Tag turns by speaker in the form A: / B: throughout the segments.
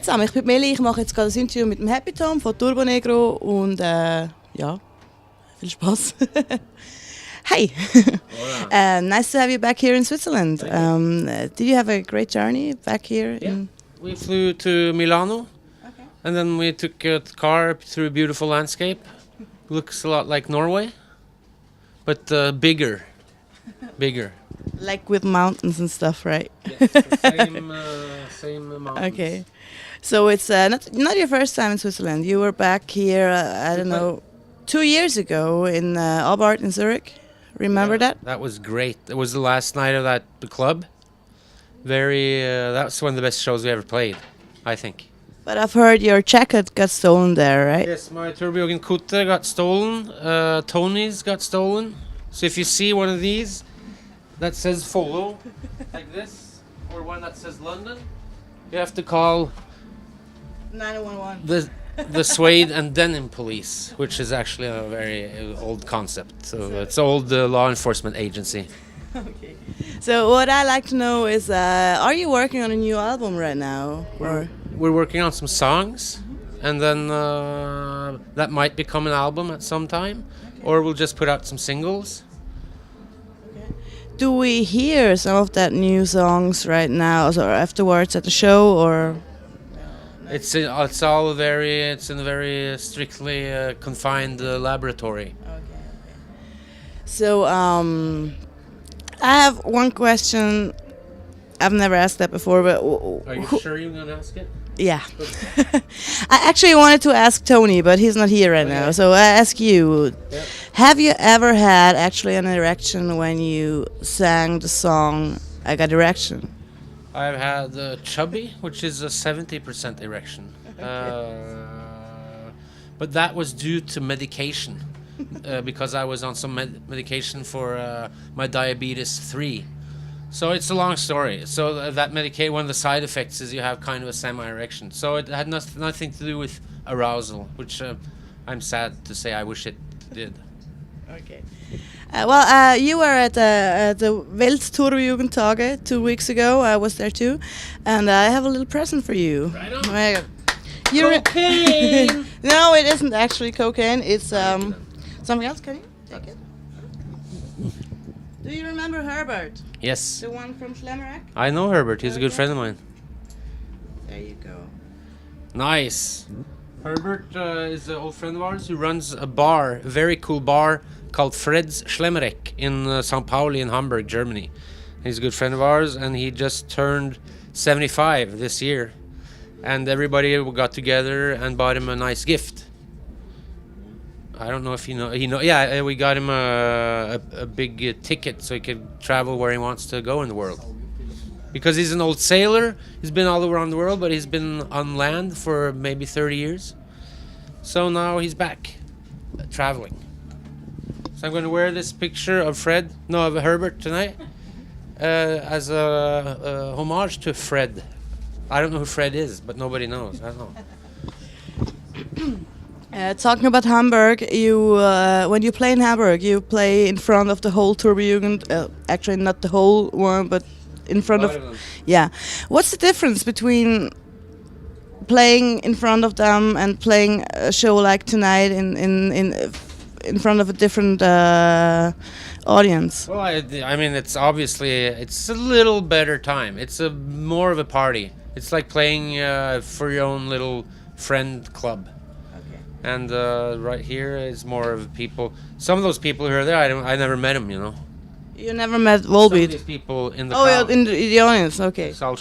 A: zusammen, ich bin Meli, ich mache jetzt gerade ein Interview mit dem Happy Tom von Turbonegro und ja, viel Spaß. Hey, nice to have you back here in Switzerland. Did you have a great journey back here?
B: Yeah. We flew to Milano, and then we took a car through a beautiful landscape. Looks a lot like Norway, but bigger.
A: Like with mountains and stuff, right?
B: Yes, same mountains.
A: Okay, so it's not your first time in Switzerland. You were back here, I don't know, 2 years ago in Aubart in Zurich. Remember that?
B: That was great. It was the last night of the club. That's one of the best shows we ever played, I think.
A: But I've heard your jacket got stolen there, right?
B: Yes, my Turbonegro Kutte got stolen. Tony's got stolen. So if you see one of these that says follow, like this, or one that says London, you have to call
A: 911.
B: the suede and denim police, which is actually a very old concept. So it's old law enforcement agency.
A: Okay. So what I like to know is, are you working on a new album right now? Or
B: We're working on some songs, and then that might become an album at some time, or we'll just put out some singles.
A: do we hear some of that new songs right now, or afterwards at the show, or?
B: It's in a very strictly confined laboratory.
A: Okay. So I have one question. I've never asked that before, but
B: Are you sure you're gonna ask it?
A: yeah. I actually wanted to ask Tony, but he's not here right now. So I ask you: have you ever had actually an erection when you sang the song "I Got Erection"?
B: I've had chubby, which is a 70% erection, but that was due to medication, because I was on some medication for my diabetes 3. So it's a long story. So that one of the side effects is you have kind of a semi-erection. So it had nothing to do with arousal, which I'm sad to say I wish it did.
A: Okay. You were at the Weltturbojugendtage 2 weeks ago. I was there too, and I have a little present for you.
B: Right on.
A: Cocaine! No, it isn't actually cocaine. It's something else. Can you take it? Do you remember Herbert?
B: Yes.
A: The one from Schlemmerach?
B: I know Herbert. He's a good friend of mine.
A: There you go.
B: Nice. Herbert is an old friend of ours who runs a bar, a very cool bar called Fred's Schlemmerach in St. Pauli in Hamburg, Germany. He's a good friend of ours, and he just turned 75 this year. And everybody got together and bought him a nice gift. I don't know if you know. Yeah, we got him a big ticket so he could travel where he wants to go in the world. Because he's an old sailor, he's been all around the world, but he's been on land for maybe 30 years. So now he's back, traveling. So I'm going to wear this picture of Herbert tonight as a homage to Fred. I don't know who Fred is, but nobody knows. I don't know.
A: Talking about Hamburg, when you play in Hamburg, you play in front of the whole Turbojugend. Actually, not the whole one, but in front of. Yeah. What's the difference between playing in front of them and playing a show like tonight in front of a different audience?
B: Well, I mean, it's a little better time. It's more of a party. It's like playing for your own little friend club. And right here is more of people. Some of those people who are there, I never met them, you know.
A: You never met Volbeat?
B: Some of these people in the crowd.
A: Oh, in the audience, okay.
B: Well,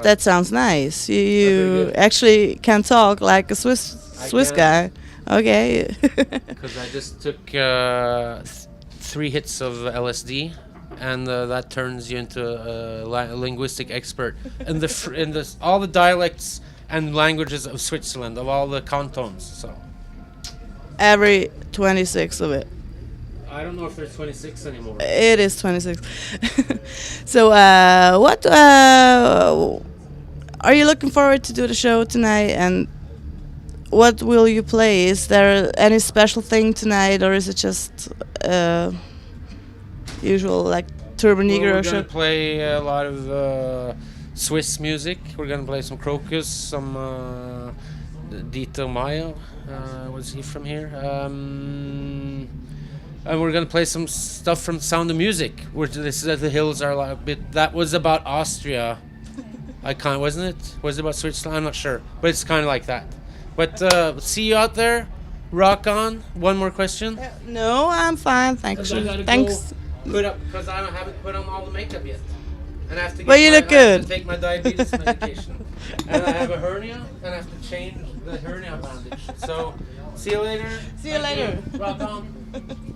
A: that sounds nice. You actually can talk like a Swiss guy. Okay.
B: Because I just took 3 hits of LSD, and that turns you into a linguistic expert in all the dialects and languages of Switzerland, of all the cantons. So
A: every 26 of it.
B: I don't know if there's 26 anymore.
A: It is 26. So what are you looking forward to do the show tonight, and what will you play? Is there any special thing tonight, or is it just usual like Turbonegro show?
B: We're going to play a lot of Swiss music. We're gonna play some Crocus, some Dito Mayo. Was he from here? And we're gonna play some stuff from Sound of Music, which this is the hills are like a bit. That was about Austria. I can't, wasn't it? Was it about Switzerland? I'm not sure, but it's kind of like that. But see you out there. Rock on. One more question.
A: No, I'm fine. Thanks. Thanks.
B: Put up because I haven't put on all the makeup yet, and I have to. Get
A: Well, you look
B: I have
A: good.
B: to take my diabetes medication, and I have a hernia, and I have to change the hernia bandage. So, see you later.
A: See you later.
B: Rock on.